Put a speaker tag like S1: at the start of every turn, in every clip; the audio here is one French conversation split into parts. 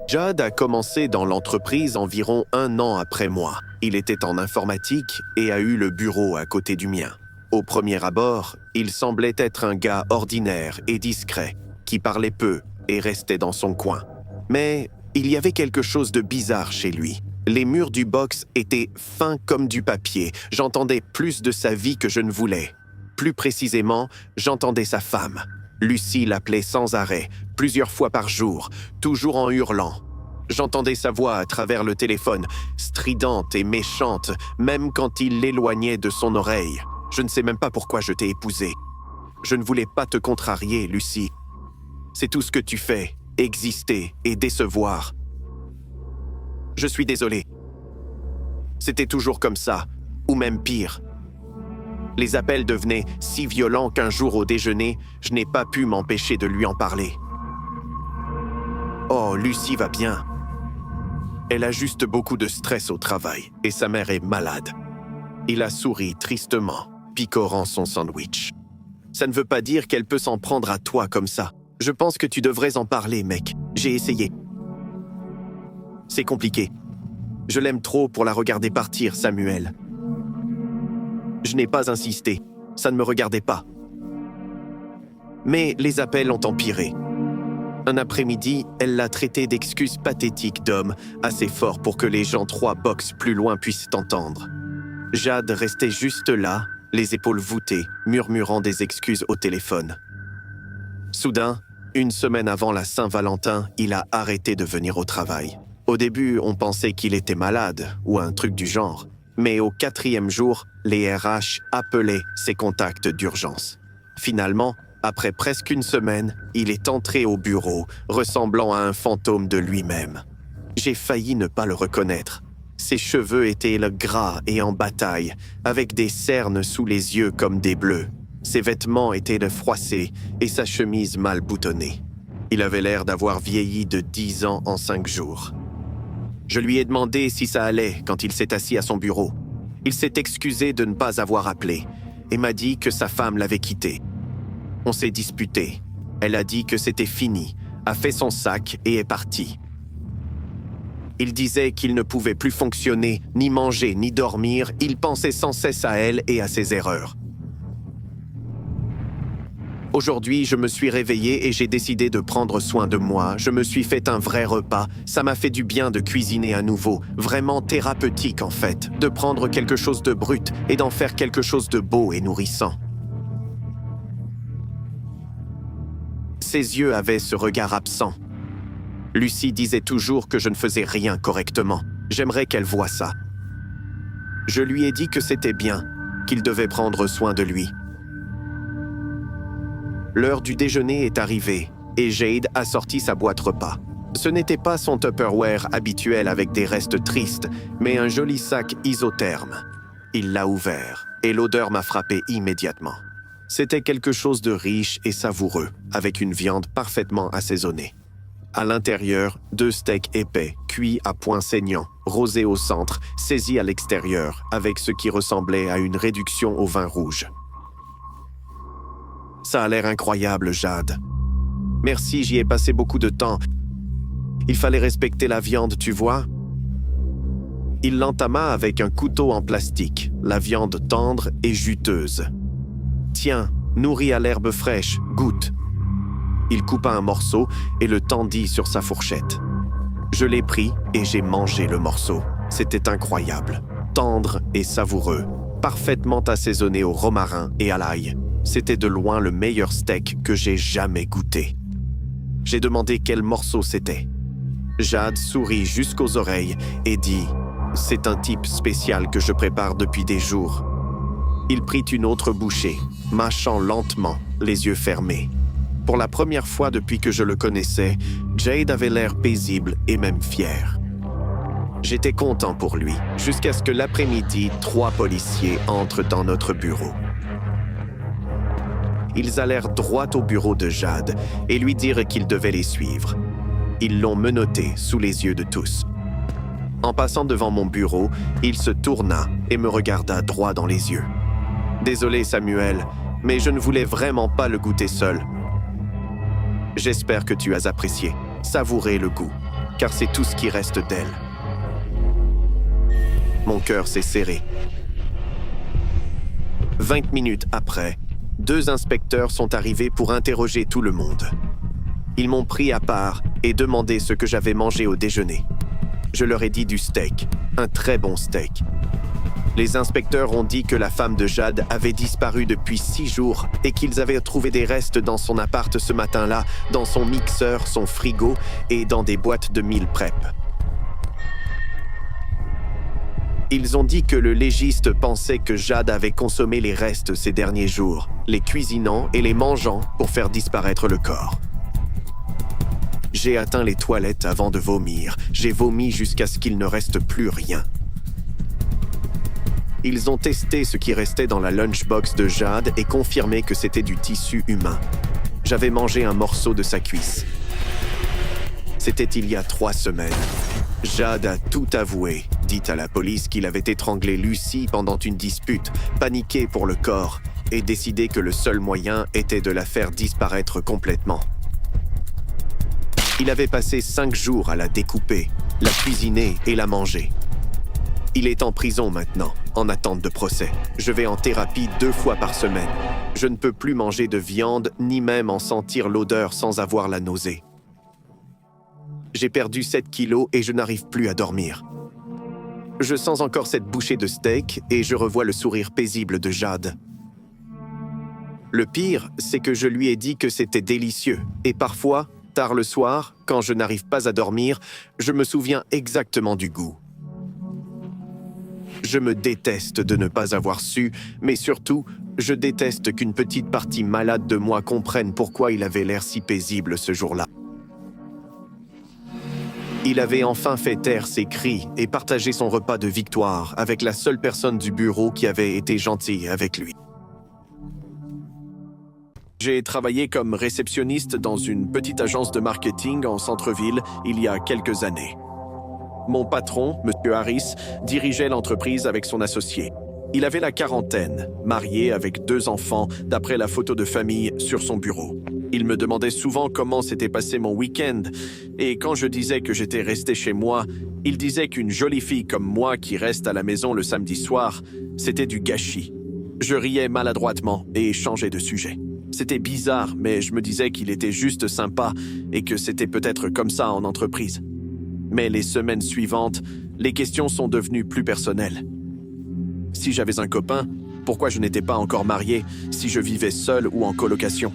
S1: Jad a commencé dans l'entreprise environ 1 an après moi. Il était en informatique et a eu le bureau à côté du mien. Au premier abord, il semblait être un gars ordinaire et discret, qui parlait peu et restait dans son coin. Mais il y avait quelque chose de bizarre chez lui. Les murs du box étaient fins comme du papier. J'entendais plus de sa vie que je ne voulais. Plus précisément, j'entendais sa femme. Lucie l'appelait sans arrêt, plusieurs fois par jour, toujours en hurlant. J'entendais sa voix à travers le téléphone, stridente et méchante, même quand il l'éloignait de son oreille. Je ne sais même pas pourquoi je t'ai épousée. Je ne voulais pas te contrarier, Lucie. C'est tout ce que tu fais, exister et décevoir. Je suis désolé. C'était toujours comme ça, ou même pire. Les appels devenaient si violents qu'un jour au déjeuner, je n'ai pas pu m'empêcher de lui en parler. Oh, Lucie va bien. Elle a juste beaucoup de stress au travail et sa mère est malade. Il a souri tristement, picorant son sandwich. Ça ne veut pas dire qu'elle peut s'en prendre à toi comme ça. Je pense que tu devrais en parler, mec. J'ai essayé. C'est compliqué. Je l'aime trop pour la regarder partir, Samuel. Je n'ai pas insisté. Ça ne me regardait pas. Mais les appels ont empiré. Un après-midi, elle l'a traité d'excuses pathétiques d'homme, assez fort pour que les gens 3 box plus loin puissent entendre. Jad restait juste là, les épaules voûtées, murmurant des excuses au téléphone. Soudain, 1 semaine avant la Saint-Valentin, il a arrêté de venir au travail. Au début, on pensait qu'il était malade, ou un truc du genre. Mais au 4e jour, les RH appelaient ses contacts d'urgence. Finalement, après presque 1 semaine, il est entré au bureau, ressemblant à un fantôme de lui-même. J'ai failli ne pas le reconnaître. Ses cheveux étaient gras et en bataille, avec des cernes sous les yeux comme des bleus. Ses vêtements étaient froissés et sa chemise mal boutonnée. Il avait l'air d'avoir vieilli de 10 ans en 5 jours. Je lui ai demandé si ça allait quand il s'est assis à son bureau. Il s'est excusé de ne pas avoir appelé et m'a dit que sa femme l'avait quitté. On s'est disputé. Elle a dit que c'était fini, a fait son sac et est partie. Il disait qu'il ne pouvait plus fonctionner, ni manger, ni dormir. Il pensait sans cesse à elle et à ses erreurs. Aujourd'hui, je me suis réveillé et j'ai décidé de prendre soin de moi. Je me suis fait un vrai repas. Ça m'a fait du bien de cuisiner à nouveau. Vraiment thérapeutique, en fait. De prendre quelque chose de brut et d'en faire quelque chose de beau et nourrissant. Ses yeux avaient ce regard absent. Lucie disait toujours que je ne faisais rien correctement. J'aimerais qu'elle voie ça. Je lui ai dit que c'était bien, qu'il devait prendre soin de lui. L'heure du déjeuner est arrivée et Jade a sorti sa boîte repas. Ce n'était pas son Tupperware habituel avec des restes tristes, mais un joli sac isotherme. Il l'a ouvert et l'odeur m'a frappé immédiatement. C'était quelque chose de riche et savoureux, avec une viande parfaitement assaisonnée. À l'intérieur, 2 steaks épais, cuits à point saignant, rosés au centre, saisis à l'extérieur, avec ce qui ressemblait à une réduction au vin rouge. Ça a l'air incroyable, Jad. Merci, j'y ai passé beaucoup de temps. Il fallait respecter la viande, tu vois? Il l'entama avec un couteau en plastique, la viande tendre et juteuse. Tiens, nourri à l'herbe fraîche, goûte. Il coupa un morceau et le tendit sur sa fourchette. Je l'ai pris et j'ai mangé le morceau. C'était incroyable, tendre et savoureux, parfaitement assaisonné au romarin et à l'ail. C'était de loin le meilleur steak que j'ai jamais goûté. J'ai demandé quel morceau c'était. Jad sourit jusqu'aux oreilles et dit « C'est un type spécial que je prépare depuis des jours. » Il prit une autre bouchée, mâchant lentement, les yeux fermés. Pour la première fois depuis que je le connaissais, Jade avait l'air paisible et même fier. J'étais content pour lui, jusqu'à ce que l'après-midi, 3 policiers entrent dans notre bureau. Ils allèrent droit au bureau de Jad et lui dirent qu'il devait les suivre. Ils l'ont menotté sous les yeux de tous. En passant devant mon bureau, il se tourna et me regarda droit dans les yeux. « Désolé, Samuel, mais je ne voulais vraiment pas le goûter seul. J'espère que tu as apprécié, savouré le goût. car c'est tout ce qui reste d'elle. Mon cœur s'est serré. 20 minutes après, 2 inspecteurs sont arrivés pour interroger tout le monde. Ils m'ont pris à part et demandé ce que j'avais mangé au déjeuner. Je leur ai dit du steak, un très bon steak. Les inspecteurs ont dit que la femme de Jade avait disparu depuis 6 jours et qu'ils avaient trouvé des restes dans son appart ce matin-là, dans son mixeur, son frigo et dans des boîtes de meal prep. Ils ont dit que le légiste pensait que Jade avait consommé les restes ces derniers jours, les cuisinant et les mangeant pour faire disparaître le corps. J'ai atteint les toilettes avant de vomir. J'ai vomi jusqu'à ce qu'il ne reste plus rien. Ils ont testé ce qui restait dans la lunchbox de Jade et confirmé que c'était du tissu humain. J'avais mangé un morceau de sa cuisse. C'était il y a 3 semaines. Jade a tout avoué, dit à la police qu'il avait étranglé Lucy pendant une dispute, paniqué pour le corps et décidé que le seul moyen était de la faire disparaître complètement. Il avait passé 5 jours à la découper, la cuisiner et la manger. Il est en prison maintenant, en attente de procès. Je vais en thérapie 2 fois par semaine. Je ne peux plus manger de viande, ni même en sentir l'odeur sans avoir la nausée. J'ai perdu 7 kilos et je n'arrive plus à dormir. Je sens encore cette bouchée de steak et je revois le sourire paisible de Jade. Le pire, c'est que je lui ai dit que c'était délicieux. Et parfois, tard le soir, quand je n'arrive pas à dormir, je me souviens exactement du goût. Je me déteste de ne pas avoir su, mais surtout, je déteste qu'une petite partie malade de moi comprenne pourquoi il avait l'air si paisible ce jour-là. Il avait enfin fait taire ses cris et partagé son repas de victoire avec la seule personne du bureau qui avait été gentille avec lui. J'ai travaillé comme réceptionniste dans une petite agence de marketing en centre-ville il y a quelques années. Mon patron, M. Harris, dirigeait l'entreprise avec son associé. Il avait la quarantaine, marié avec 2 enfants, d'après la photo de famille sur son bureau. Il me demandait souvent comment s'était passé mon week-end, et quand je disais que j'étais resté chez moi, il disait qu'une jolie fille comme moi qui reste à la maison le samedi soir, c'était du gâchis. Je riais maladroitement et changeais de sujet. C'était bizarre, mais je me disais qu'il était juste sympa et que c'était peut-être comme ça en entreprise. Mais les semaines suivantes, les questions sont devenues plus personnelles. Si j'avais un copain, pourquoi je n'étais pas encore marié, si je vivais seul ou en colocation?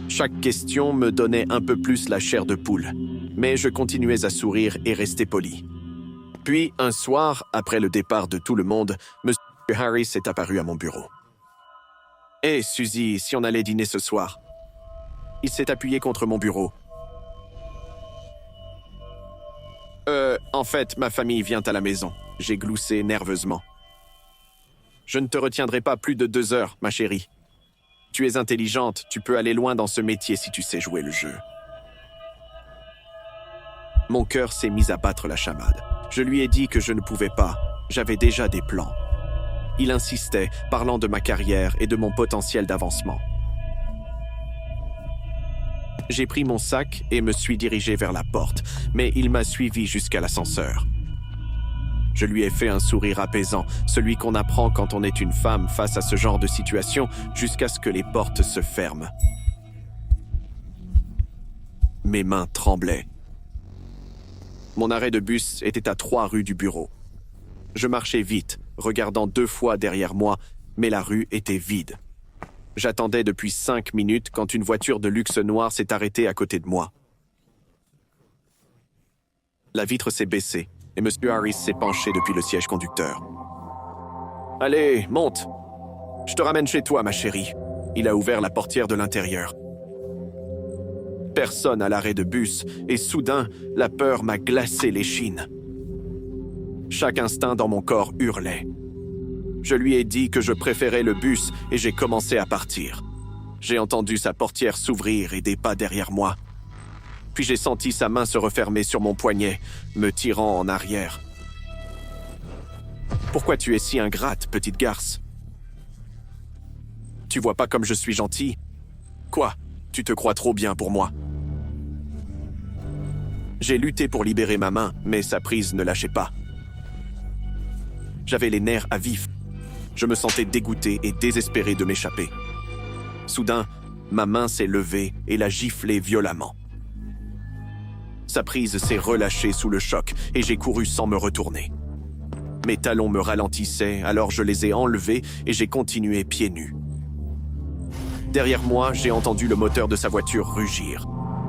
S1: Chaque question me donnait un peu plus la chair de poule, mais je continuais à sourire et rester poli. Puis, un soir, après le départ de tout le monde, M. Harris est apparu à mon bureau. « Hé, Suzy, si on allait dîner ce soir ?» Il s'est appuyé contre mon bureau. En fait, ma famille vient à la maison. » J'ai gloussé nerveusement. « Je ne te retiendrai pas plus de 2 heures, ma chérie. Tu es intelligente, tu peux aller loin dans ce métier si tu sais jouer le jeu. » Mon cœur s'est mis à battre la chamade. Je lui ai dit que je ne pouvais pas. J'avais déjà des plans. Il insistait, parlant de ma carrière et de mon potentiel d'avancement. J'ai pris mon sac et me suis dirigé vers la porte, mais il m'a suivi jusqu'à l'ascenseur. Je lui ai fait un sourire apaisant, celui qu'on apprend quand on est une femme face à ce genre de situation, jusqu'à ce que les portes se ferment. Mes mains tremblaient. Mon arrêt de bus était à 3 rues du bureau. Je marchais vite, regardant 2 fois derrière moi, mais la rue était vide. J'attendais depuis 5 minutes quand une voiture de luxe noire s'est arrêtée à côté de moi. La vitre s'est baissée et M. Harris s'est penché depuis le siège conducteur. « Allez, monte! Je te ramène chez toi, ma chérie. » Il a ouvert la portière de l'intérieur. Personne à l'arrêt de bus et soudain, la peur m'a glacé l'échine. Chaque instinct dans mon corps hurlait. Je lui ai dit que je préférais le bus et j'ai commencé à partir. J'ai entendu sa portière s'ouvrir et des pas derrière moi. Puis j'ai senti sa main se refermer sur mon poignet, me tirant en arrière. « Pourquoi tu es si ingrate, petite garce? Tu vois pas comme je suis gentil? Quoi? Tu te crois trop bien pour moi? » J'ai lutté pour libérer ma main, mais sa prise ne lâchait pas. J'avais les nerfs à vif. Je me sentais dégoûté et désespéré de m'échapper. Soudain, ma main s'est levée et l'a giflé violemment. Sa prise s'est relâchée sous le choc et j'ai couru sans me retourner. Mes talons me ralentissaient, alors je les ai enlevés et j'ai continué pieds nus. Derrière moi, j'ai entendu le moteur de sa voiture rugir.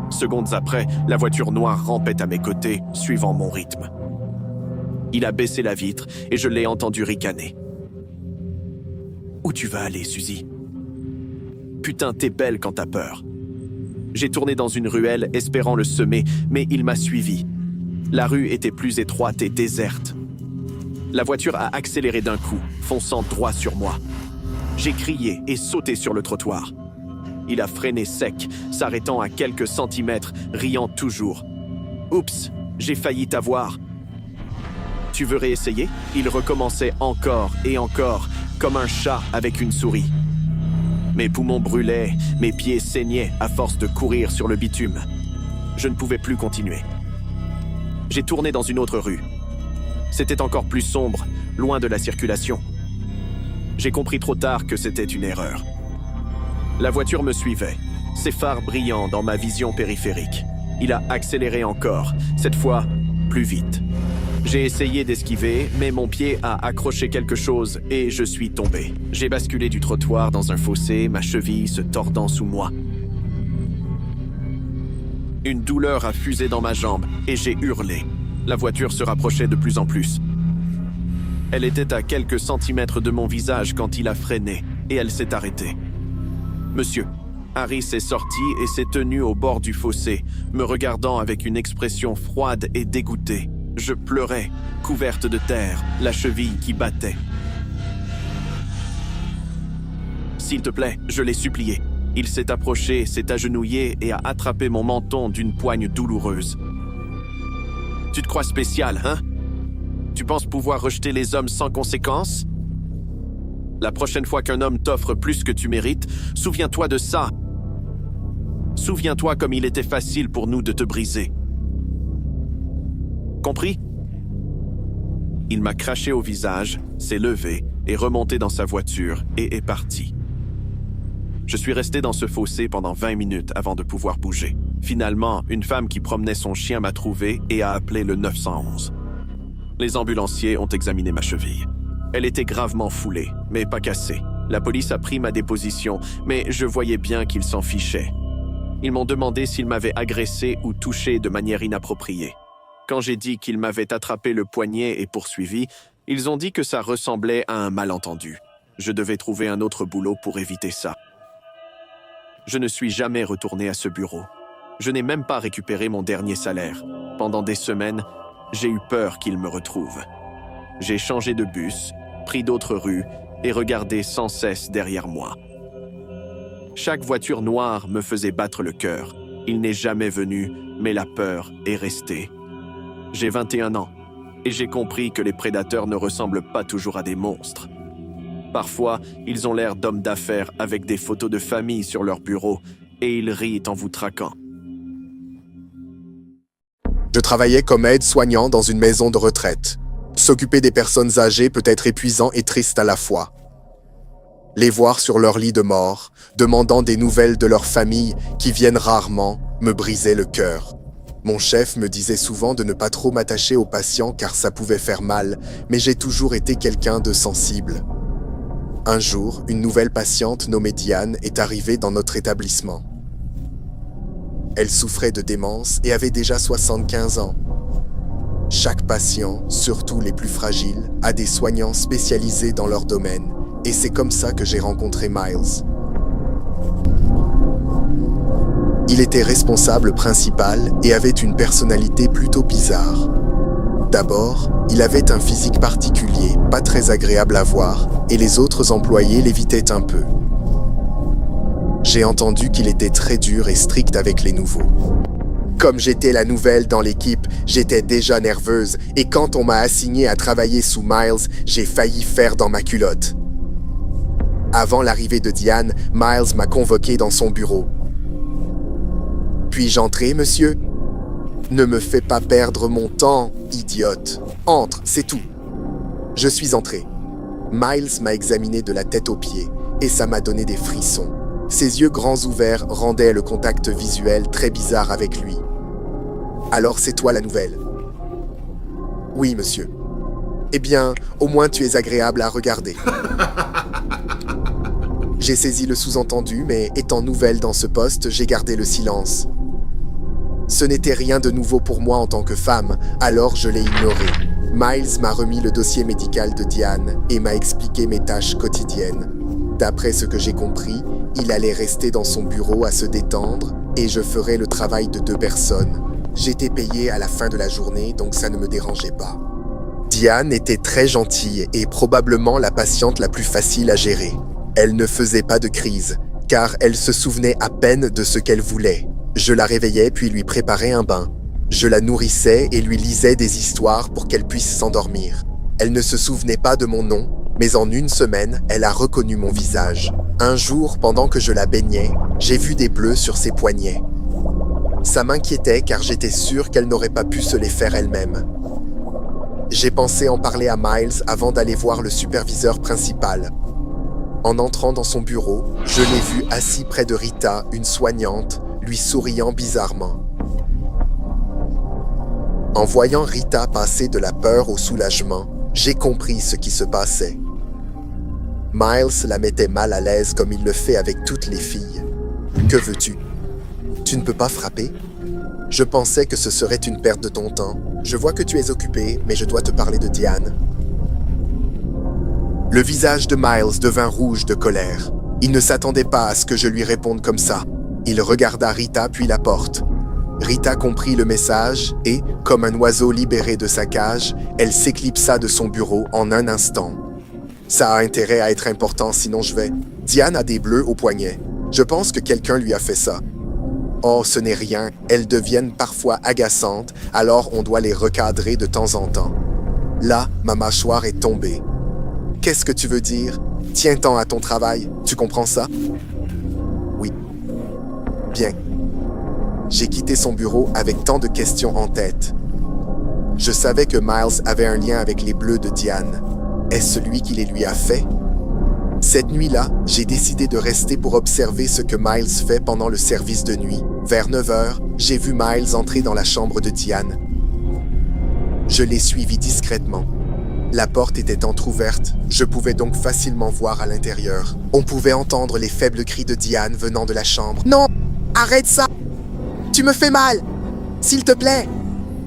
S1: Secondes après, la voiture noire rampait à mes côtés, suivant mon rythme. Il a baissé la vitre et je l'ai entendu ricaner. « Où tu vas aller, Suzy ? Putain, t'es belle quand t'as peur. » J'ai tourné dans une ruelle, espérant le semer, mais il m'a suivi. La rue était plus étroite et déserte. La voiture a accéléré d'un coup, fonçant droit sur moi. J'ai crié et sauté sur le trottoir. Il a freiné sec, s'arrêtant à quelques centimètres, riant toujours. « Oups, j'ai failli t'avoir. » « Tu veux réessayer ?» Il recommençait encore et encore, comme un chat avec une souris. Mes poumons brûlaient, mes pieds saignaient à force de courir sur le bitume. Je ne pouvais plus continuer. J'ai tourné dans une autre rue. C'était encore plus sombre, loin de la circulation. J'ai compris trop tard que c'était une erreur. La voiture me suivait, ses phares brillants dans ma vision périphérique. Il a accéléré encore, cette fois plus vite. J'ai essayé d'esquiver, mais mon pied a accroché quelque chose et je suis tombé. J'ai basculé du trottoir dans un fossé, ma cheville se tordant sous moi. Une douleur a fusé dans ma jambe et j'ai hurlé. La voiture se rapprochait de plus en plus. Elle était à quelques centimètres de mon visage quand il a freiné et elle s'est arrêtée. « Monsieur », Harris est sorti et s'est tenu au bord du fossé, me regardant avec une expression froide et dégoûtée. Je pleurais, couverte de terre, la cheville qui battait. « S'il te plaît, je l'ai supplié. » Il s'est approché, s'est agenouillé et a attrapé mon menton d'une poigne douloureuse. « Tu te crois spécial, hein? Tu penses pouvoir rejeter les hommes sans conséquence? La prochaine fois qu'un homme t'offre plus que tu mérites, souviens-toi de ça. Souviens-toi comme il était facile pour nous de te briser. Compris? » Il m'a craché au visage, s'est levé, est remonté dans sa voiture et est parti. Je suis resté dans ce fossé pendant 20 minutes avant de pouvoir bouger. Finalement, une femme qui promenait son chien m'a trouvé et a appelé le 911. Les ambulanciers ont examiné ma cheville. Elle était gravement foulée, mais pas cassée. La police a pris ma déposition, mais je voyais bien qu'ils s'en fichaient. Ils m'ont demandé s'ils m'avaient agressé ou touché de manière inappropriée. Quand j'ai dit qu'ils m'avaient attrapé le poignet et poursuivi, ils ont dit que ça ressemblait à un malentendu. Je devais trouver un autre boulot pour éviter ça. Je ne suis jamais retourné à ce bureau. Je n'ai même pas récupéré mon dernier salaire. Pendant des semaines, j'ai eu peur qu'ils me retrouvent. J'ai changé de bus, pris d'autres rues et regardé sans cesse derrière moi. Chaque voiture noire me faisait battre le cœur. Il n'est jamais venu, mais la peur est restée. J'ai 21 ans et j'ai compris que les prédateurs ne ressemblent pas toujours à des monstres. Parfois, ils ont l'air d'hommes d'affaires avec des photos de famille sur leur bureau et ils rient en vous traquant.
S2: Je travaillais comme aide-soignant dans une maison de retraite. S'occuper des personnes âgées peut être épuisant et triste à la fois. Les voir sur leur lit de mort, demandant des nouvelles de leur famille qui viennent rarement, me brisait le cœur. Mon chef me disait souvent de ne pas trop m'attacher aux patients car ça pouvait faire mal, mais j'ai toujours été quelqu'un de sensible. Un jour, une nouvelle patiente nommée Diane est arrivée dans notre établissement. Elle souffrait de démence et avait déjà 75 ans. Chaque patient, surtout les plus fragiles, a des soignants spécialisés dans leur domaine, et c'est comme ça que j'ai rencontré Miles. Il était responsable principal et avait une personnalité plutôt bizarre. D'abord, il avait un physique particulier, pas très agréable à voir, et les autres employés l'évitaient un peu. J'ai entendu qu'il était très dur et strict avec les nouveaux. Comme j'étais la nouvelle dans l'équipe, j'étais déjà nerveuse, et quand on m'a assigné à travailler sous Miles, j'ai failli faire dans ma culotte. Avant l'arrivée de Diane, Miles m'a convoqué dans son bureau. « Puis-je entrer, monsieur ?» Ne me fais pas perdre mon temps, idiote. Entre, c'est tout. Je suis entré. Miles m'a examiné de la tête aux pieds et ça m'a donné des frissons. Ses yeux grands ouverts rendaient le contact visuel très bizarre avec lui. Alors c'est toi la nouvelle? Oui, monsieur. Eh bien, au moins tu es agréable à regarder. J'ai saisi le sous-entendu, mais étant nouvelle dans ce poste, j'ai gardé le silence. Ce n'était rien de nouveau pour moi en tant que femme, alors je l'ai ignoré. Miles m'a remis le dossier médical de Diane et m'a expliqué mes tâches quotidiennes. D'après ce que j'ai compris, il allait rester dans son bureau à se détendre et je ferais le travail de 2 personnes. J'étais payé à la fin de la journée, donc ça ne me dérangeait pas. Diane était très gentille et probablement la patiente la plus facile à gérer. Elle ne faisait pas de crise, car elle se souvenait à peine de ce qu'elle voulait. Je la réveillais puis lui préparais un bain. Je la nourrissais et lui lisais des histoires pour qu'elle puisse s'endormir. Elle ne se souvenait pas de mon nom, mais en 1 semaine, elle a reconnu mon visage. Un jour, pendant que je la baignais, j'ai vu des bleus sur ses poignets. Ça m'inquiétait car j'étais sûr qu'elle n'aurait pas pu se les faire elle-même. J'ai pensé en parler à Miles avant d'aller voir le superviseur principal. En entrant dans son bureau, je l'ai vu assis près de Rita, une soignante, lui souriant bizarrement. En voyant Rita passer de la peur au soulagement, j'ai compris ce qui se passait. Miles la mettait mal à l'aise comme il le fait avec toutes les filles. Que veux-tu? Tu ne peux pas frapper? Je pensais que ce serait une perte de ton temps. Je vois que tu es occupé, mais je dois te parler de Diane. Le visage de Miles devint rouge de colère. Il ne s'attendait pas à ce que je lui réponde comme ça. Il regarda Rita puis la porte. Rita comprit le message et, comme un oiseau libéré de sa cage, elle s'éclipsa de son bureau en un instant. Ça a intérêt à être important, sinon je vais. Diane a des bleus au poignet. Je pense que quelqu'un lui a fait ça. Oh, ce n'est rien. Elles deviennent parfois agaçantes, alors on doit les recadrer de temps en temps. Là, ma mâchoire est tombée. Qu'est-ce que tu veux dire? Tiens-t'en à ton travail, tu comprends ça? Oui. Bien. J'ai quitté son bureau avec tant de questions en tête. Je savais que Miles avait un lien avec les bleus de Diane. Est-ce celui qui les lui a fait? Cette nuit-là, j'ai décidé de rester pour observer ce que Miles fait pendant le service de nuit. Vers 9h, j'ai vu Miles entrer dans la chambre de Diane. Je l'ai suivi discrètement. La porte était entr'ouverte, je pouvais donc facilement voir à l'intérieur. On pouvait entendre les faibles cris de Diane venant de la chambre. « Non! Arrête ça! Tu me fais mal! S'il te plaît!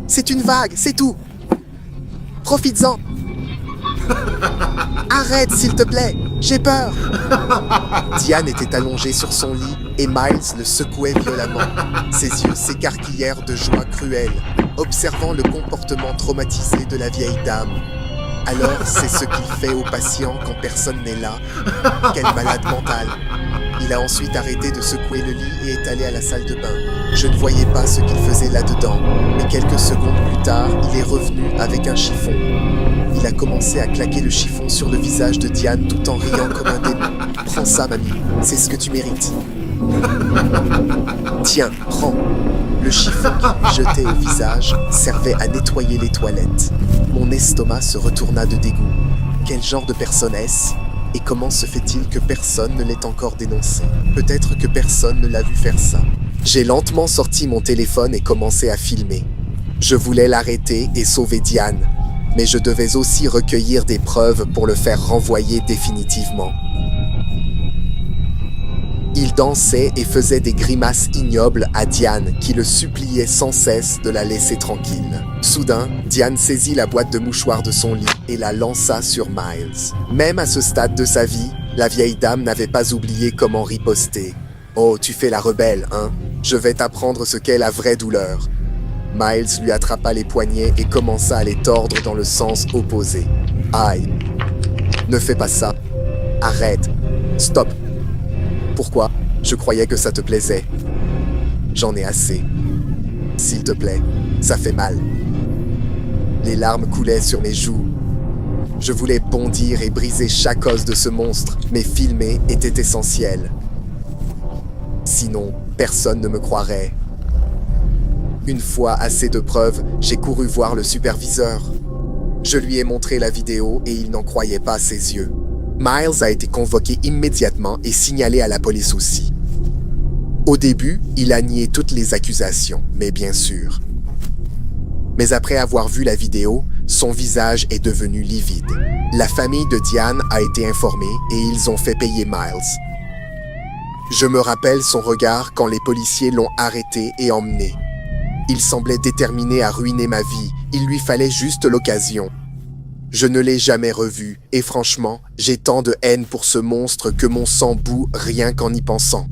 S2: C'est une vague, c'est tout! Profites-en! Arrête, s'il te plaît! J'ai peur! » Diane était allongée sur son lit et Miles le secouait violemment. Ses yeux s'écarquillèrent de joie cruelle, observant le comportement traumatisé de la vieille dame. Alors, c'est ce qu'il fait aux patients quand personne n'est là. Quel malade mental! Il a ensuite arrêté de secouer le lit et est allé à la salle de bain. Je ne voyais pas ce qu'il faisait là-dedans, mais quelques secondes plus tard, il est revenu avec un chiffon. Il a commencé à claquer le chiffon sur le visage de Diane tout en riant comme un démon. « Prends ça, mamie, c'est ce que tu mérites. » « Tiens, prends. » Le chiffon qui lui jetait au visage servait à nettoyer les toilettes. Mon estomac se retourna de dégoût. Quel genre de personne est-ce? Et comment se fait-il que personne ne l'ait encore dénoncé? Peut-être que personne ne l'a vu faire ça. J'ai lentement sorti mon téléphone et commencé à filmer. Je voulais l'arrêter et sauver Diane, mais je devais aussi recueillir des preuves pour le faire renvoyer définitivement. Il dansait et faisait des grimaces ignobles à Diane, qui le suppliait sans cesse de la laisser tranquille. Soudain, Diane saisit la boîte de mouchoirs de son lit et la lança sur Miles. Même à ce stade de sa vie, la vieille dame n'avait pas oublié comment riposter. « Oh, tu fais la rebelle, hein? Je vais t'apprendre ce qu'est la vraie douleur. » Miles lui attrapa les poignets et commença à les tordre dans le sens opposé. « Aïe! Ne fais pas ça! Arrête! Stop! Pourquoi? Je croyais que ça te plaisait. J'en ai assez. S'il te plaît, ça fait mal. » Les larmes coulaient sur mes joues. Je voulais bondir et briser chaque os de ce monstre, mais filmer était essentiel. Sinon, personne ne me croirait. Une fois assez de preuves, j'ai couru voir le superviseur. Je lui ai montré la vidéo et il n'en croyait pas ses yeux. Miles a été convoqué immédiatement et signalé à la police aussi. Au début, il a nié toutes les accusations, mais bien sûr. Mais après avoir vu la vidéo, son visage est devenu livide. La famille de Diane a été informée et ils ont fait payer Miles. Je me rappelle son regard quand les policiers l'ont arrêté et emmené. Il semblait déterminé à ruiner ma vie, il lui fallait juste l'occasion. Je ne l'ai jamais revu et franchement, j'ai tant de haine pour ce monstre que mon sang bout rien qu'en y pensant.